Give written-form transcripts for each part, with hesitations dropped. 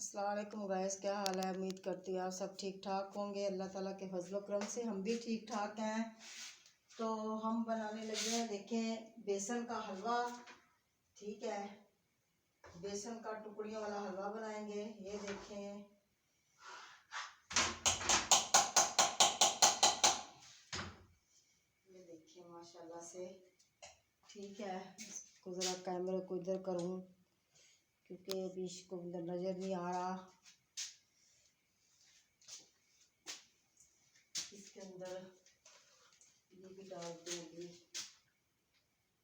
अस्सलाम वालेकुम गाइस, क्या हाल है। उम्मीद करती हूँ आप सब ठीक ठाक होंगे। अल्लाह ताला के फजल करम से हम भी ठीक ठाक हैं। तो हम बनाने लगे हैं, देखें, बेसन का हलवा। ठीक है, बेसन का टुकड़ियों वाला हलवा बनाएंगे। ये देखें, ये देखिए माशाल्लाह से। ठीक है, इसको ज़रा कैमरे को इधर करूँ क्योंकि अभी इसको नज़र नहीं आ रहा। इसके अंदर ये भी डाल दूँगी।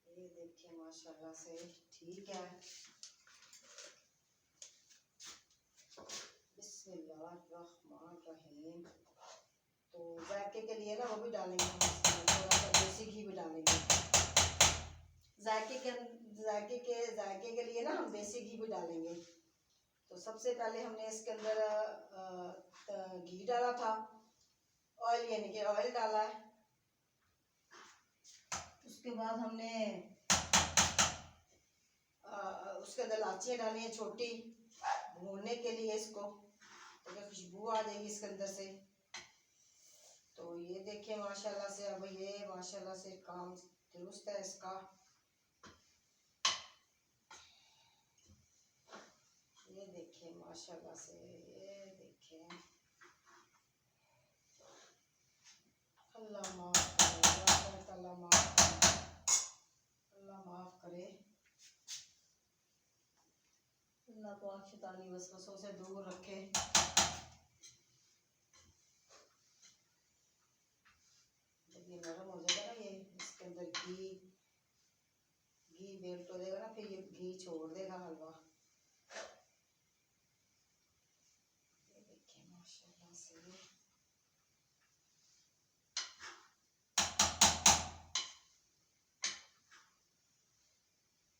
ये देखिए माशाल्लाह से। ठीक है, बिस्मिल्लाहिर्रहमानिर्रहीम। तो जायके के लिए ना वो भी डालेंगे हम, थोड़ा सा देसी घी भी डालेंगे। जायके के लिए ना हम देसी घी भी डालेंगे। तो सबसे पहले हमने इसके अंदर घी डाला था, ऑयल यानी कि ऑयल डाला है। उसके बाद हमने उसके अंदर इलायचियाँ डाली हैं छोटी, भूनने के लिए इसको, ताकि खुशबू आ जाएगी इसके अंदर से। तो ये देखिए माशाल्लाह से, अब ये माशाल्लाह से काम दुरुस्त है इसका। ये देखिए माशाल्लाह से, ये देखिए। अल्लाह माफ़ करे, अल्लाह माफ़ करे, अल्लाह माफ़ करे। अल्लाह पाक शैतानी वसवसों से दूर रखे। जब ये नरम हो जाएगा ना, ये इसके अंदर घी मेल्ट हो जाएगा ना, फिर ये घी छोड़ देगा हलवा। ये देखिए माशाल्लाह से।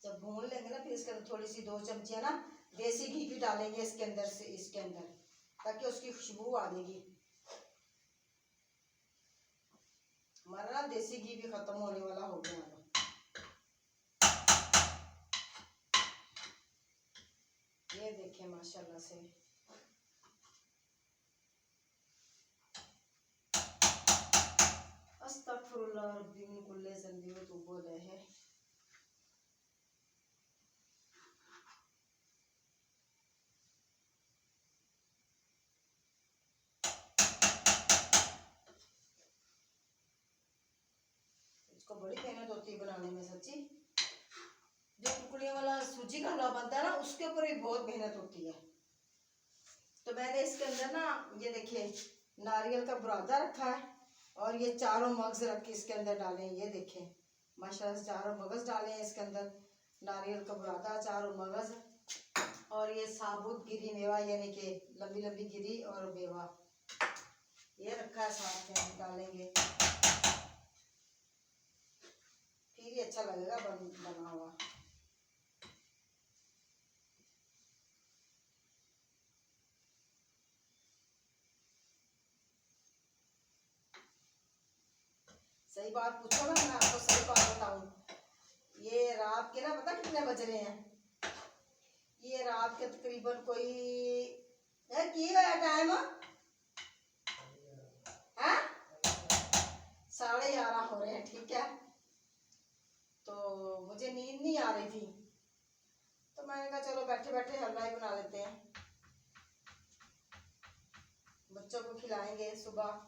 जब भून लेंगे ना, फिर इसके अंदर थोड़ी सी 2 चमचियाँ ना देसी घी भी डालेंगे इसके अंदर से, इसके अंदर, ताकि उसकी खुशबू आ जाएगी। हमारा ना देसी घी भी खत्म होने वाला हो गया है। ये देखिए माशाल्लाह से। अस्तगफिरुल्लाह रब्बी मिन कुल्ली ज़ंबी व अतूबु इलैह। इसको बड़ी मेहनत होती है बनाने में सच्ची। जो टुकड़ियों वाला सूजी का हलवा बनता है ना, उसके ऊपर भी बहुत मेहनत होती है। तो मैंने इसके अंदर ना, ये देखिए, नारियल का बुरादा रखा है, और ये चारों मगज रख के इसके अंदर डाले हैं। ये देखें माशाल्लाह से, चारों मगज डाले हैं इसके अंदर। नारियल का बुरादा, चारों मगज, और ये साबुत गिरी मेवा यानी कि लंबी लंबी गिरी और मेवा, ये रखा है साथ में, हम डालेंगे। फिर ये अच्छा लगेगा बना हुआ। सही बात पूछो ना, मैं आपको सही बात बताऊं। ये रात के ना, पता कितने बज रहे हैं? ये रात के तकरीबन कोई की टाइम है 11:30 हो रहे हैं। ठीक है, तो मुझे नींद नहीं आ रही थी, तो मैंने कहा चलो बैठे बैठे हलवा ही बना लेते हैं। बच्चों को खिलाएंगे, सुबह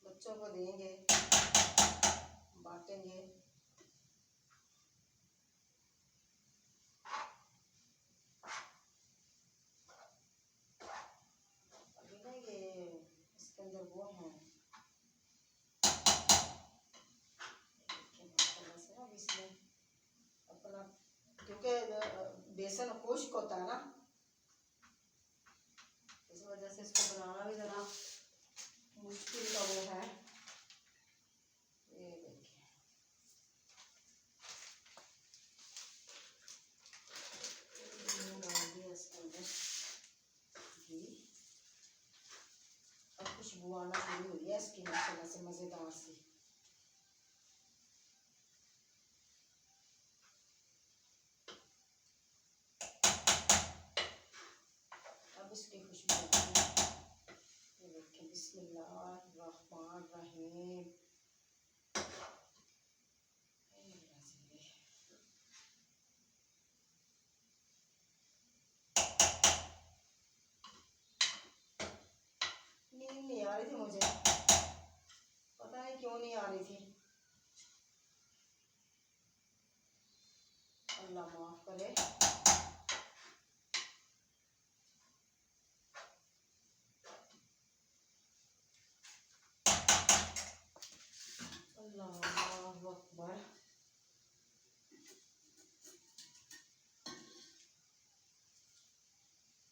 बच्चों को देंगे, बांटेंगे। अभी ना ये इसके अंदर वो है, इसमें अपना, क्योंकि बेसन खुश्क होता है ना, इस वजह से इसको बनाना भी ज़रा मुश्किल का वो है। ये देखिए, डाल दिया इसके अंदर घी। अब खुशबू आना शुरू हुई है इसकी माशाल्लाह से, मज़ेदार सी। अब इसकी खुशबू आती है। ये देखिए, बिस्मिल्लाहिर्रहमानिर्रहीम। नींद नहीं आ रही थी मुझे, पता नहीं क्यों नहीं आ रही थी। अल्लाह माफ करे। अल्लाहु अकबर।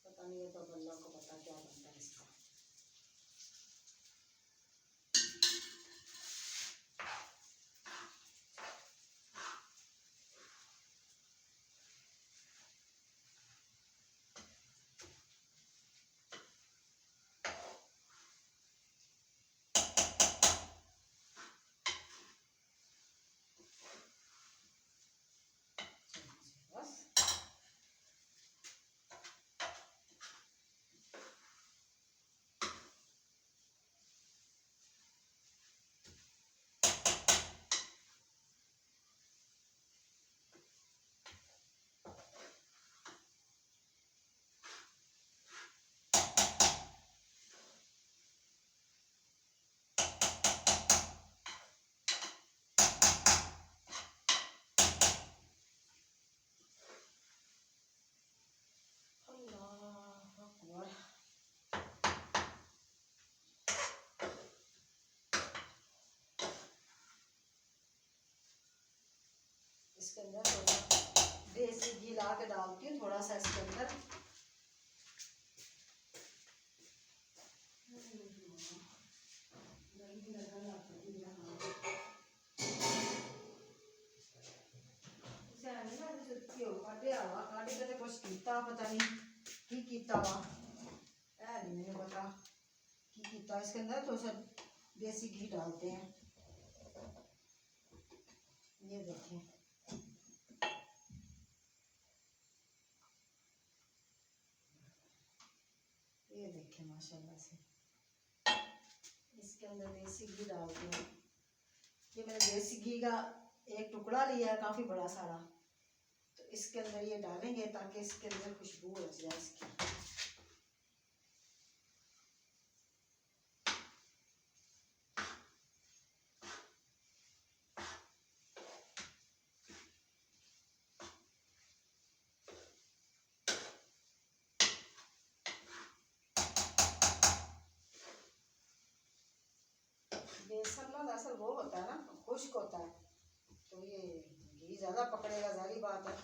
पता नहीं है, तो अल्लाह को पता क्या बनता है इसका। बस अल्लाह अकबर। इसके अंदर थोड़ा देसी घी ला के डालती हूँ, थोड़ा सा इसके अंदर। कुछ कीता पता नहीं की कीता वा, नहीं मैंने पता की कीता। इसके अंदर थोड़ा सा देसी घी डालते हैं। ये देखें, ये देखें माशाल्लाह से इसके अंदर देसी घी डालते हैं। ये मैंने देसी घी का एक टुकड़ा लिया है, काफ़ी बड़ा सारा, तो इसके अंदर ये डालेंगे ताकि इसके अंदर खुशबू आ जाए इसकी। बेसन ना दरअसल वो होता है ना, खुश्क होता है, तो ये घी ज़्यादा पकड़ेगा, जारी बात है।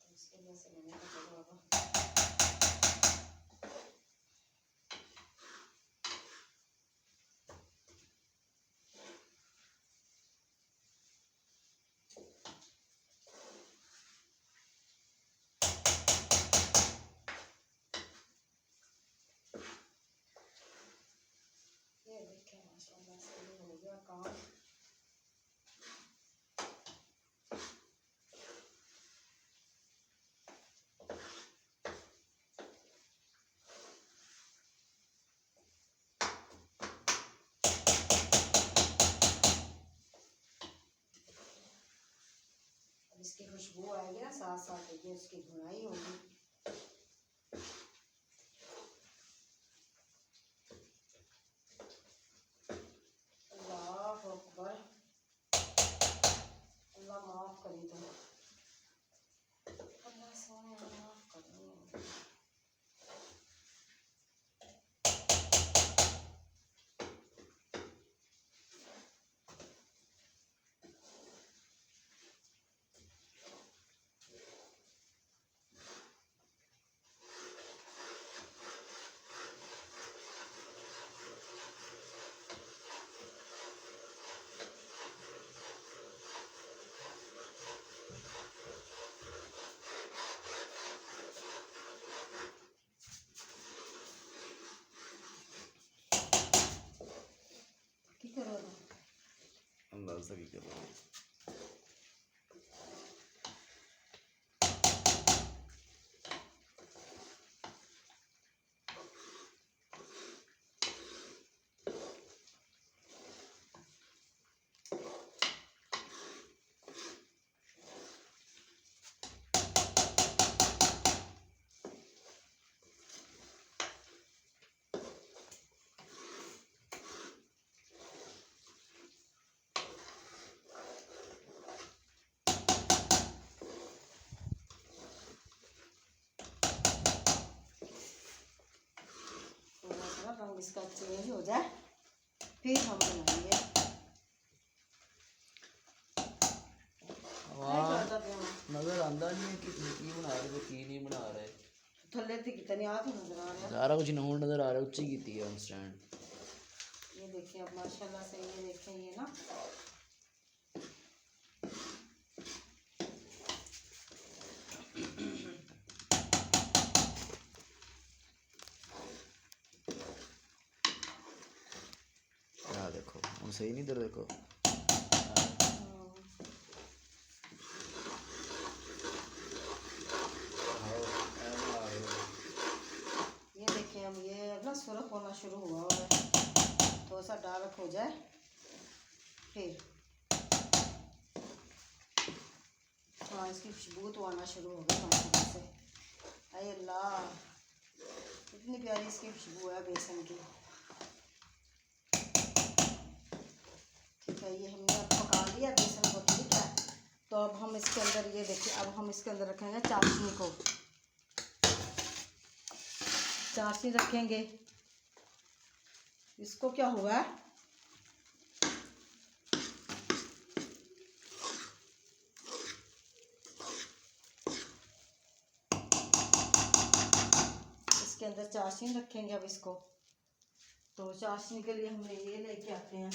तो इसकी वजह से मैंने कहा चलो अब ये देखें माशाल्लाह से ये हो गया काम। इसकी खुशबू आएगी ना, साथ साथ देखिए उसकी धुनाई होगी। अल्लाह अकबर। अल्लाह माफ करी, तो अल्लाह सोने माफ करी। अंदाजा की कर रहा हूँ। इसका चेंज हो जाए फिर हम बनाएंगे। नजर आंदा नहीं है कि की बना रहे की नहीं बना रहे। थल्ले ते कितने हाथ नजर आ रहे हैं, सारा कुछ नोट नजर आ रहा है। उच्ची की है स्टैंड। ये देखिए अब माशाल्लाह से ये देखें ये ना देखो हम सही नहीं इधर देखो। ये देखिए अब ये अब ना सुरख होना शुरू हुआ है, थोड़ा सा डार्क हो जाए फिर हाँ इसकी खुशबू तो आना शुरू हो गई माशाल्लाह से। अरे अल्लाह इतनी प्यारी इसकी खुशबू है बेसन की। ठीक है ये हमने अब पका लिया बेसन को। ठीक है तो अब हम इसके अंदर ये देखिए अब हम इसके अंदर रखेंगे चाशनी को। चाशनी रखेंगे। इसको क्या हुआ है इसके अंदर चाशनी रखेंगे अब इसको। तो चाशनी के लिए हमने ये लेके आते हैं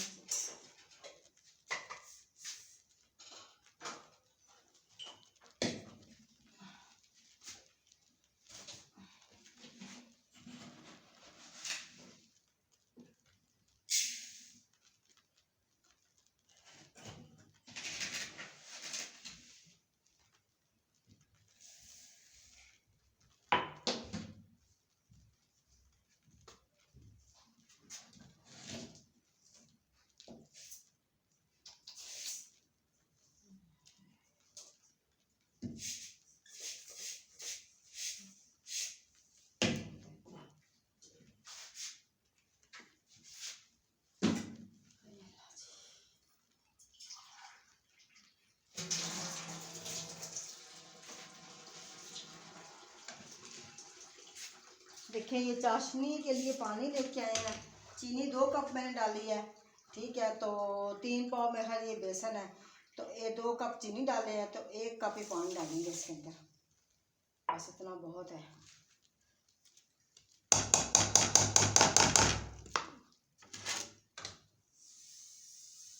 देखिए ये चाशनी के लिए पानी लेके आए हैं। चीनी 2 कप मैंने डाली है। ठीक है तो 3 पाव मेरा ये बेसन है तो ये 2 कप चीनी डाले हैं तो 1 कप ही पानी डालेंगे इसके अंदर, बस इतना बहुत है।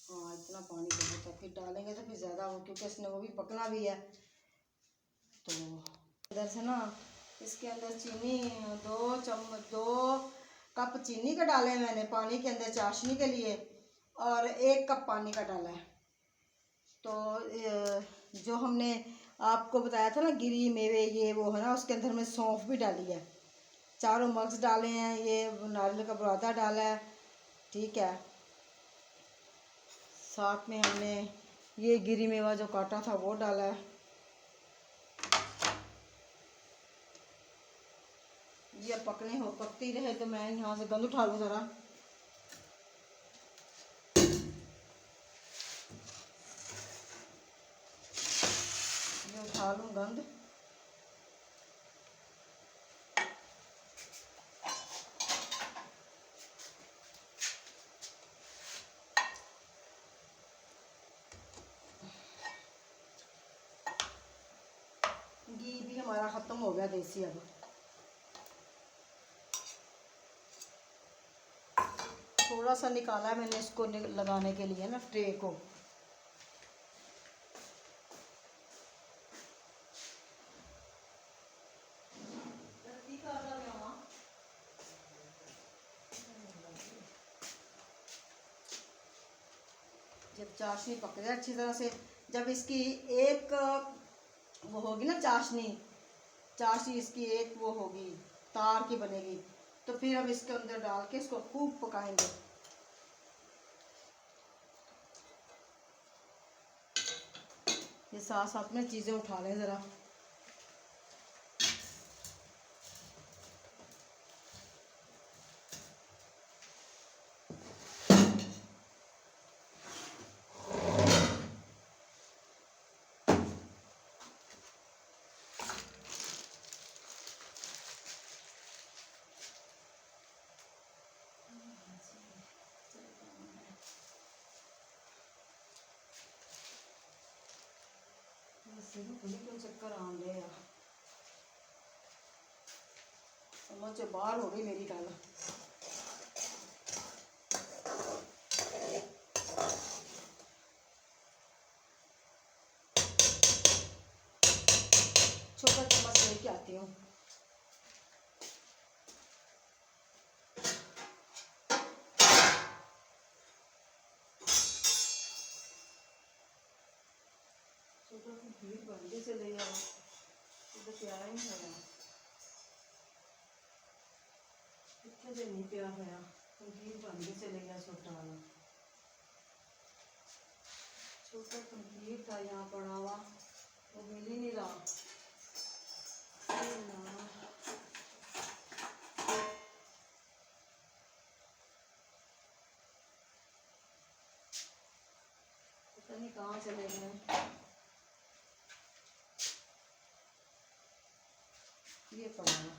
हाँ इतना पानी बहुत है, फिर डालेंगे तो फिर ज़्यादा हो क्योंकि इसने वो भी पकना भी है। तो इधर से ना इसके अंदर चीनी 2 कप चीनी का डाला है मैंने पानी के अंदर चाशनी के लिए और 1 कप पानी का डाला है। तो जो हमने आपको बताया था ना गिरी मेवे ये वो है ना उसके अंदर में सौंफ भी डाली है। 4 मग्स डाले हैं, ये नारियल का बुरादा डाला है। ठीक है साथ में हमने ये गिरी मेवा जो काटा था वो डाला है। ये पकती रहे तो मैं यहाँ से गंद उठा लूँ ज़रा। ये उठा लूँ गंद। घी भी हमारा ख़त्म हो गया देसी। अब थोड़ा सा निकाला है मैंने इसको लगाने के लिए ना ट्रे को। जब चाशनी पक जाए अच्छी तरह से, जब इसकी एक वो होगी ना चाशनी इसकी एक वो होगी तार की बनेगी तो फिर हम इसके अंदर डाल के इसको खूब पकाएंगे। ये साथ साथ में चीज़ें उठा लें ज़रा। सिर खुली क्यों चक्कर आन रहे हैं, समझ से बाहर हो गई मेरी गल। छोटा चम्मच लेके आती हूँ। छोटा सा भीड़ बंदे से ले आओ, तो प्यारा ही है, इतने दिन नहीं प्यार होया, कंकीर बंदे से ले गया छोटा वाला। छोटा कंकीर था यहाँ पड़ा हुआ, वो मिल ही नहीं रहा। पता नहीं कहाँ चले गए। ये पड़ा हुआ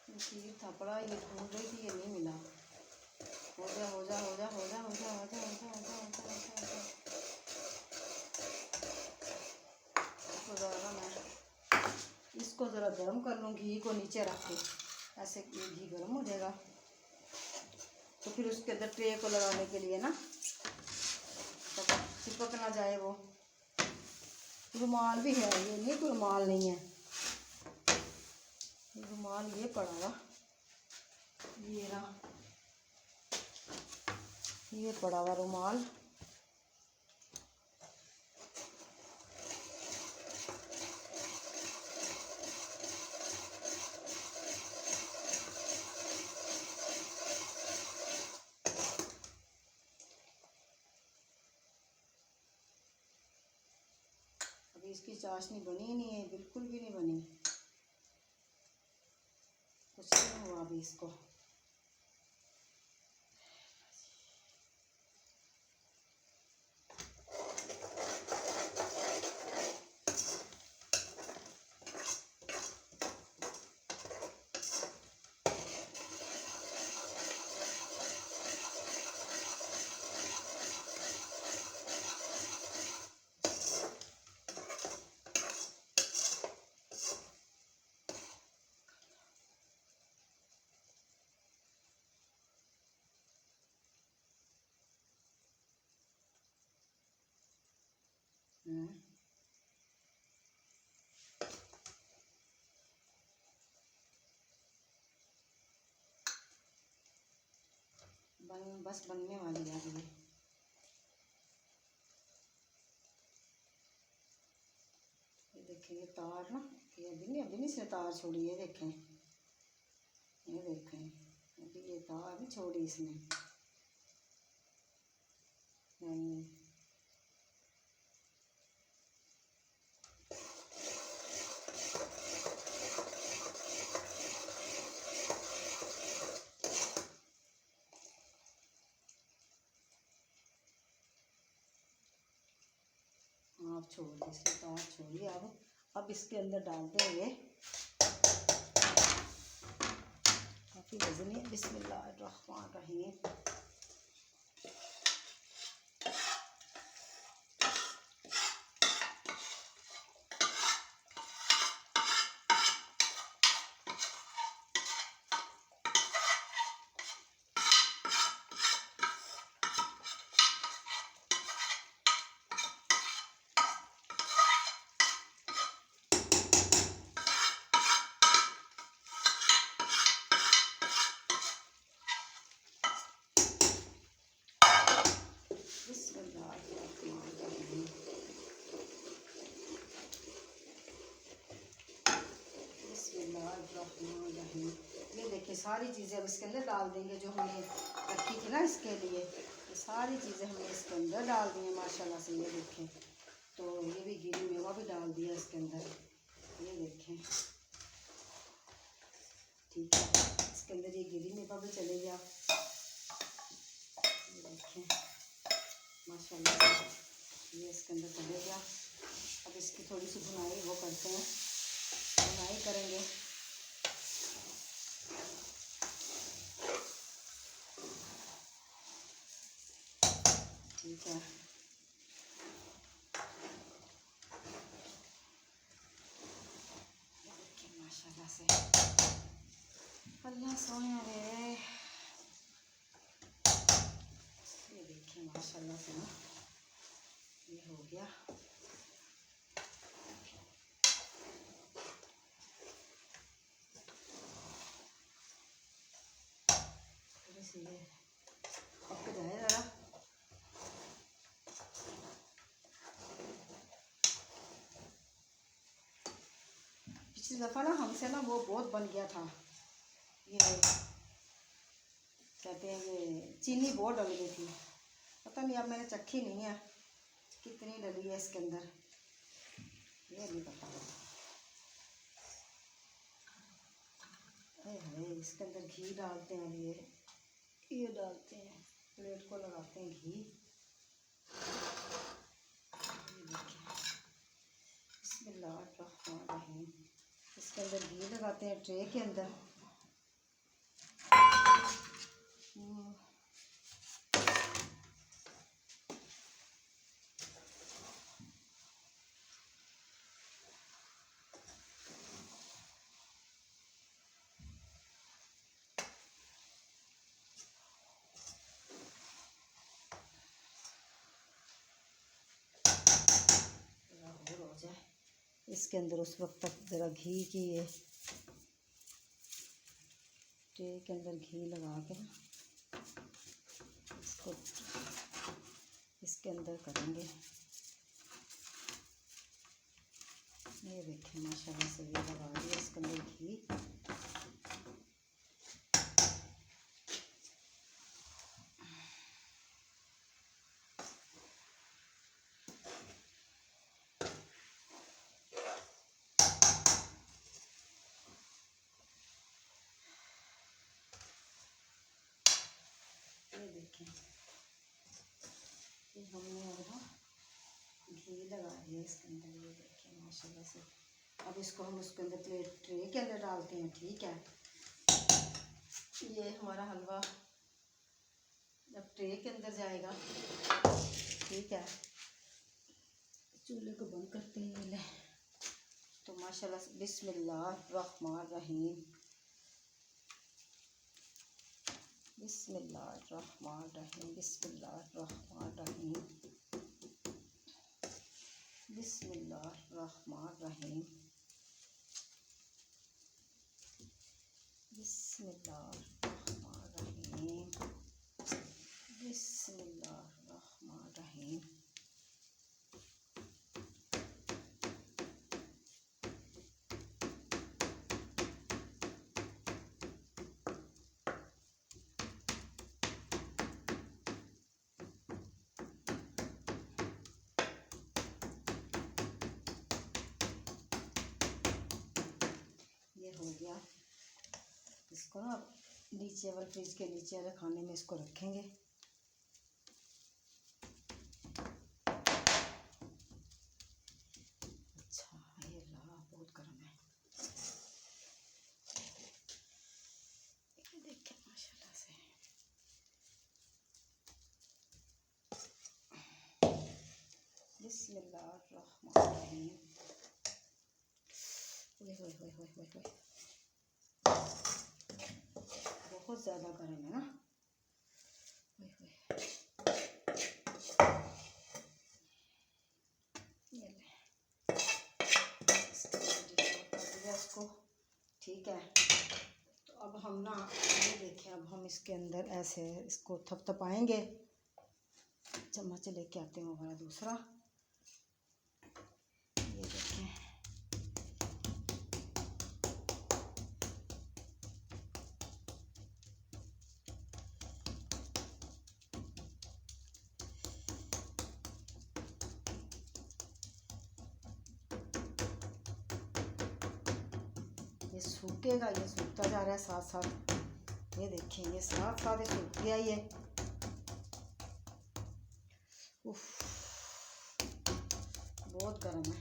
कंकीर था पड़ा, ये ढूंढ रही थी, ये नहीं मिला। हो जा हो जा हो जा हो जा हो जा हो जा हो जा हो जा हो जा हो जा। मैं इसको ज़रा गर्म कर लूँ, घी को नीचे रख के, ऐसे ये घी गर्म हो जाएगा तो फिर उसके अंदर ट्रे को लगाने के लिए ना, तो चिपक ना जाए। वो रुमाल भी है, ये नहीं कोई रुमाल नहीं है, रुमाल ये पड़ा हुआ, ये रहा, ये पड़ा हुआ रुमाल। अभी इसकी चाशनी बनी ही नहीं है, बिल्कुल भी नहीं बनी, कुछ नहीं हुआ अभी इसको। बस बनने वाली है अभी। ये देखें, ये तार ना, ये अभी नहीं इसने तार छोड़ी, ये देखें, ये देखें, अभी ये तार नहीं छोड़ी इसने, नहीं। आप छोड़ दी, इसने तार छोड़ी। अब इसके अंदर डाल देंगे, काफ़ी वजनी है। बिस्मिल्लाहिर्रहमानिर्रहीम। ये देखिए सारी चीज़ें अब इसके अंदर डाल देंगे जो हमने रखी थी ना इसके लिए। ये सारी चीज़ें हमने इसके अंदर डाल दी हैं माशाल्लाह से। ये देखें, तो ये भी गिरी मेवा भी डाल दिया इसके अंदर, ये देखें, ठीक है। इसके अंदर ये गिरी मेवा भी चले गया, ये देखें माशाल्लाह ये इसके अंदर चले गया। अब इसकी थोड़ी सी बुनाई वो करते हैं, बुनाई करेंगे। ठीक है, माशाल्लाह से। अल्लाह सोया रे। ये देखिए माशाल्लाह से ना ये हो गया। थोड़ी सी ये पक जाए ज़रा। पिछली दफ़ा ना हमसे ना वो बहुत बन गया था, ये कहते हैं ये चीनी बहुत डल गई थी, पता नहीं, अब मैंने चखी नहीं है कितनी डली है इसके अंदर, ये नहीं पता। अरे इसके अंदर घी डालते हैं, ये डालते हैं, प्लेट को लगाते हैं घी। ये देखिए बिस्मिल्लाहिर्रहमानिर्रहीम, इसके अंदर घी लगाते हैं ट्रे के अंदर। और हो जाए इसके अंदर उस वक्त तक ज़रा घी की ये ट्रे के अंदर घी लगा के ना इसको इसके अंदर करेंगे। ये देखिए माशाल्लाह से ये लगा दिया इसके अंदर घी। ये देखिए ये हमने अब ना घी लगा दिया इसके अंदर। ये देखिए माशाल्लाह से। अब इसको हम उसके अंदर प्लेट ट्रे के अंदर डालते हैं, ठीक है। ये हमारा हलवा जब ट्रे के अंदर जाएगा, ठीक है, चूल्हे को बंद करते हैं। ले तो माशाल्लाह से बिस्मिल्लाहिर्रहमानिर्रहीम, बिस्मिल्लाहिर्रहमानिर्रहीम, बिस्मिल्लाहिर्रहमानिर्रहीम, बिस्मिल्लाहिर्रहमानिर्रहीम, बिस्मिल्लाहिर्रहमानिर्रहीम, बिस्मिल्लाहिर्रहमानिर्रहीम। ये हो गया। इसको ना नीचे वाले फ्रिज के नीचे वाले खाने में इसको रखेंगे। अच्छा ये ला बहुत गर्म है, देखिए माशाल्लाह से। बिस्मिल्लाहिर्रहमानिर्रहीम। ओए होए होए होए होए होए, बहुत ज़्यादा गर्म है ना। ओए होए, ये ले इसको, ठीक है। तो अब हम ना ये देखें, अब हम इसके अंदर ऐसे इसको थपथपाएंगे। चम्मच लेके आते हैं हमारा दूसरा। ये देखें ये सूखेगा, ये सूखता जा रहा है साथ साथ। ये देखें ये साथ साथ ये सूख गया ये। उफ बहुत गर्म है,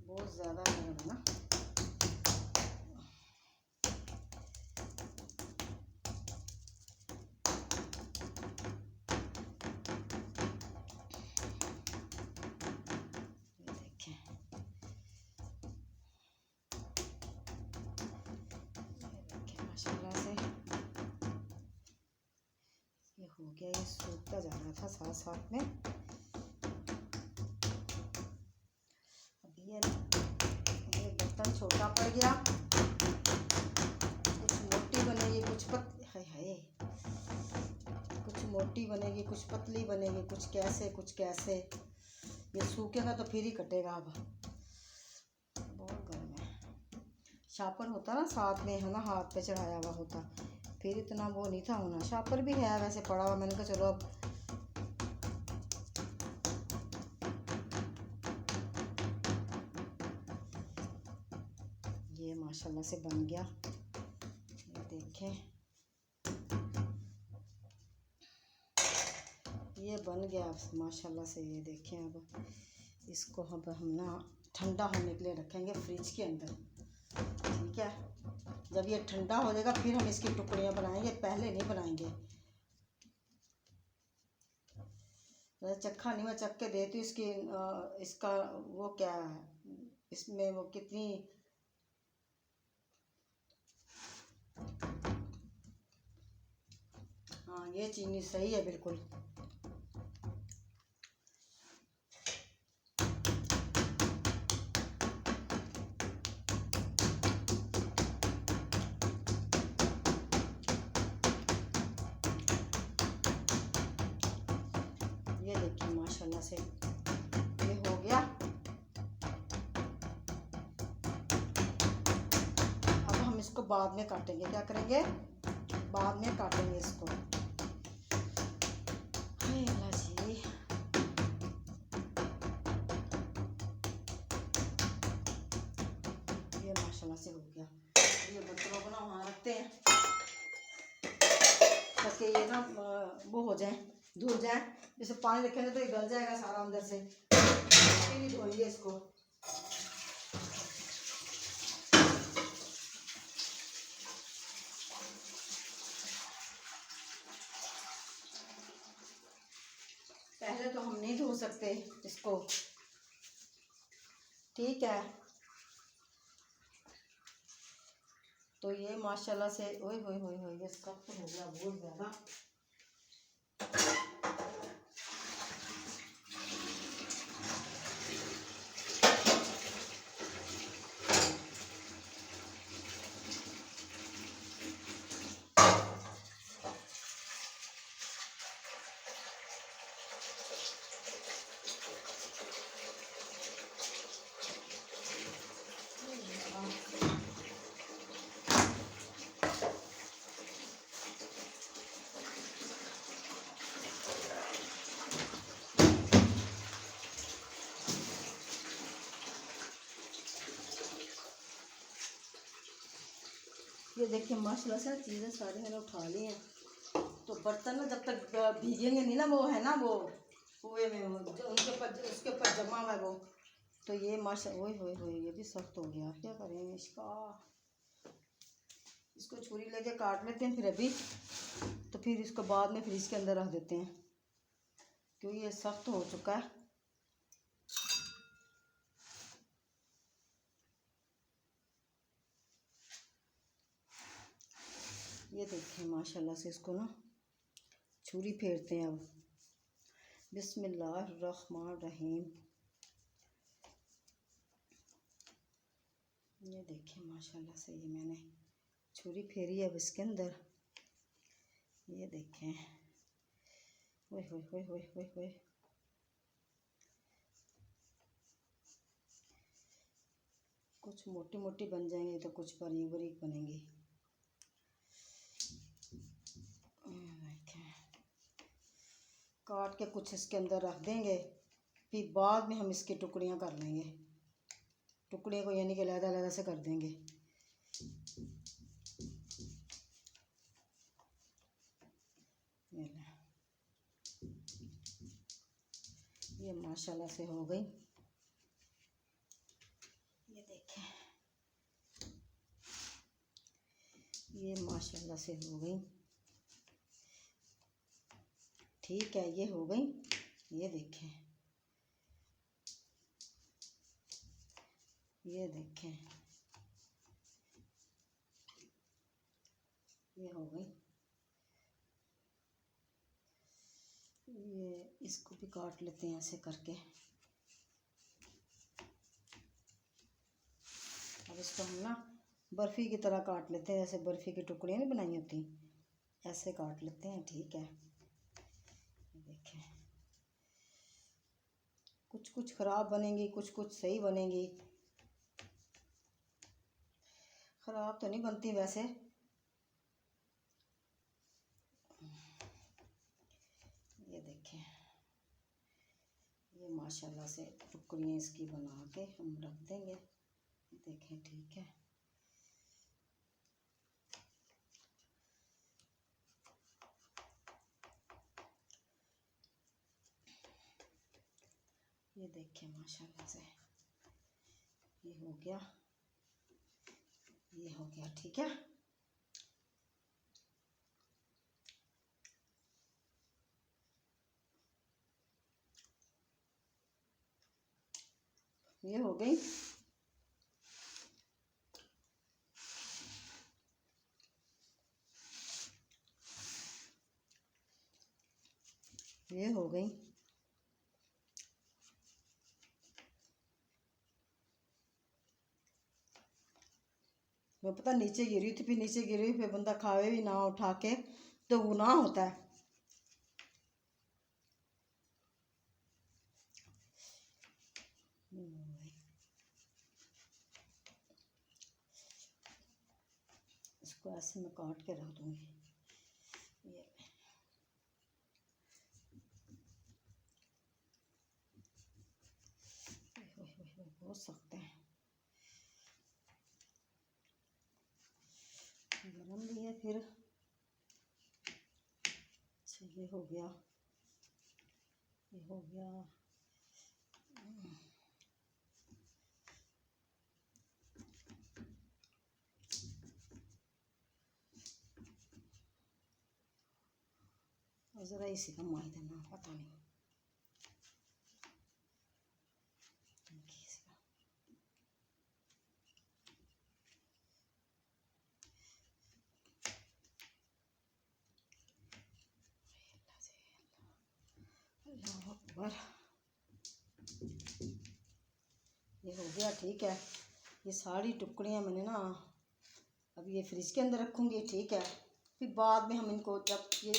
बहुत ज़्यादा गर्म है ना। ये देखें गया, ये सूखता जा रहा था साथ साथ में। अब ये बर्तन छोटा पड़ गया, कुछ मोटी बनेगी कुछ कुछ मोटी बनेगी कुछ पतली बनेगी, कुछ कैसे। ये सूखेगा तो फिर ही कटेगा। अब बहुत गर्म है। शापर होता ना साथ में, है ना, हाथ पे चढ़ाया हुआ होता, फिर इतना वो नहीं था होना। शापर भी है वैसे पड़ा हुआ, मैंने कहा चलो अब ये माशाल्लाह से बन गया। ये देखें, ये बन गया माशाल्लाह से। ये देखें, अब इसको हम ना ठंडा होने के लिए रखेंगे फ्रिज के अंदर, ठीक है। जब ये ठंडा हो जाएगा फिर हम इसकी टुकड़ियाँ बनाएंगे, पहले नहीं बनाएंगे। चखा नहीं, मैं चख के देती हूँ इसकी इसका वो क्या है, इसमें वो कितनी, हाँ ये चीनी सही है बिल्कुल। ये देखिए माशाल्लाह से ये हो गया। अब हम इसको बाद में काटेंगे, क्या करेंगे, बाद में काटेंगे इसको। जी ये माशाल्लाह से हो गया। ये बर्तनों को ना वहाँ रखते हैं ताकि ये ना वो हो जाए, धुल जाए। जैसे पानी रखेंगे तो ये गल जाएगा सारा अंदर से, फिर ही धोएंगे इसको। पहले तो हम नहीं धो सकते इसको, ठीक है। तो ये माशाल्लाह से ओए होए होए होए ये सख्त हो गया बहुत ज़्यादा। ये देखिए माशाल्लाह से चीज़ें सारी मैंने उठा ली हैं। तो बर्तन ना जब तक भीगेंगे नहीं ना, वो है ना वो कुएं में जो उनके ऊपर उसके ऊपर जमा हुआ है वो, तो ये माशा ओए होए होए ये भी सख्त हो गया। क्या करें इसका, इसको छुरी लेके काट लेते हैं फिर अभी, तो फिर इसको बाद में फ्रिज के अंदर रख देते हैं क्योंकि ये सख्त हो चुका है। ये देखें माशाल्लाह से इसको ना छुरी फेरते हैं। अब बिस्मिल्लाहिर्रहमानिर्रहीम। ये देखें माशाल्लाह से ये मैंने छुरी फेरी है अब इसके अंदर। ये देखें ओए होए होए होए होए होए, कुछ मोटी मोटी बन जाएंगी तो कुछ बारीक बारीक बनेंगी। काट के कुछ इसके अंदर रख देंगे, फिर बाद में हम इसकी टुकड़ियाँ कर लेंगे। टुकड़ियों को यानी कि अलग-अलग से कर देंगे। ये माशाल्लाह से हो गई। ये देखें ये माशाल्लाह से हो गई, ठीक है ये हो गई। ये देखें ये देखें ये हो गई। इसको भी काट लेते हैं ऐसे करके। अब इसको हम ना बर्फ़ी की तरह काट लेते हैं, जैसे बर्फ़ी की टुकड़ियाँ नहीं बनाई होती, ऐसे काट लेते हैं। ठीक है, देखें कुछ कुछ ख़राब बनेंगी, कुछ कुछ सही बनेंगी। ख़राब तो नहीं बनती वैसे। ये देखें, ये माशाल्लाह से टुकड़ियाँ इसकी बना के हम रख देंगे। देखें, ठीक है। ये देखें माशाल्लाह से ये हो गया, ये हो गया। ठीक है, ये हो गई। ये हो गई। मैं पता नीचे गिरी थी, फिर नीचे गिरी, फिर बंदा खावे भी ना उठा के तो गुनाह होता है। इसको ऐसे मैं काट के रख दूंगी। ये बहुत सख्त है, गरम भी है। फिर अच्छा, ये हो गया, ये हो गया। ज़रा इसी का माही देना, पता नहीं अल्लाह अकबर। ये हो गया। ठीक है, ये सारी टुकड़ियाँ मैंने ना अब ये फ्रिज के अंदर रखूँगी। ठीक है, फिर बाद में हम इनको जब ये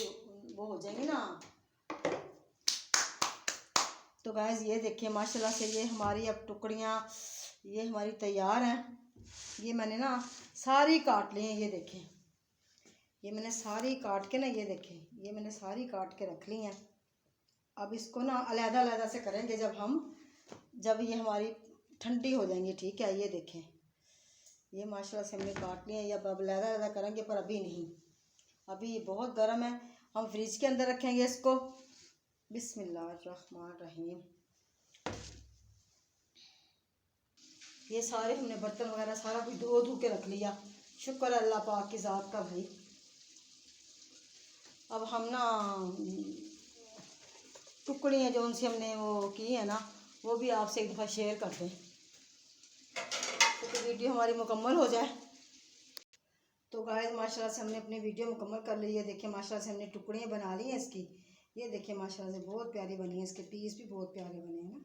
वो हो जाएंगे ना, तो गाइस ये देखिए माशाल्लाह से ये हमारी अब टुकड़ियाँ ये हमारी तैयार हैं। ये मैंने ना सारी काट ली हैं। ये देखें, ये मैंने सारी काट के ना, ये देखें, ये मैंने सारी काट के रख ली हैं। अब इसको ना अलग-अलग से करेंगे जब ये हमारी ठंडी हो जाएंगी। ठीक है, ये देखें, ये माशाल्लाह से हमने काट लिया। ये अब अलग-अलग करेंगे, पर अभी नहीं, अभी बहुत गर्म है। हम फ्रिज के अंदर रखेंगे इसको। बिस्मिल्लाहिर्रहमानिर्रहीम। ये सारे हमने बर्तन वगैरह सारा कुछ धो के रख लिया। शुक्र अल्लाह पाक की ज़ात का भाई। अब हम ना टुकड़ियाँ जो उनसे हमने वो की है ना, वो भी आपसे एक दफ़ा शेयर कर दें तो वीडियो हमारी मुकम्मल हो जाए। तो गाइस माशाल्लाह से हमने अपनी वीडियो मुकम्मल कर ली है। देखिए माशाल्लाह से हमने टुकड़ियाँ बना ली हैं इसकी। ये देखिए माशाल्लाह से बहुत प्यारी बनी है, इसके पीस भी बहुत प्यारे बने हैं ना।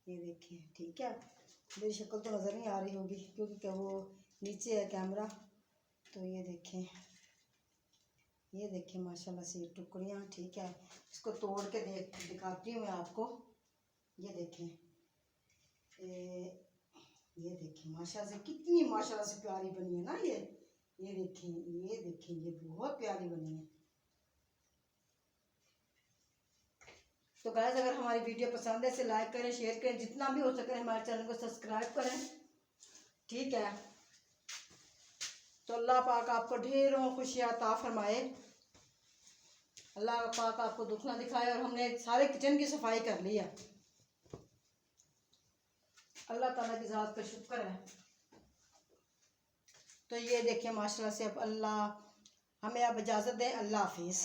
ये देखिए, ठीक है, मेरी शक्ल तो नज़र नहीं आ रही होगी क्योंकि क्या वो नीचे है कैमरा। तो ये देखें, ये देखिए माशाल्लाह से ये टुकड़ियाँ। ठीक है, इसको तोड़ के दिखाती हूँ मैं आपको। ये देखें, ये देखें माशाल्लाह से कितनी माशाल्लाह से प्यारी बनी है ना ये देखें, ये देखें, ये बहुत प्यारी बनी है। तो गाइस अगर हमारी वीडियो पसंद है इसे लाइक करें, शेयर करें, जितना भी हो सके हमारे चैनल को सब्सक्राइब करें। ठीक है, तो अल्लाह पाक आपको ढेरों खुशियाँ अता फरमाए, अल्लाह पाक आपको दुख ना दिखाए। और हमने सारे किचन की सफाई कर ली है। अल्लाह ताला की ज़ात का शुक्र है। तो ये देखिए माशाल्लाह से अब अल्लाह हमें अब इजाज़त दें। अल्लाह हाफिज़।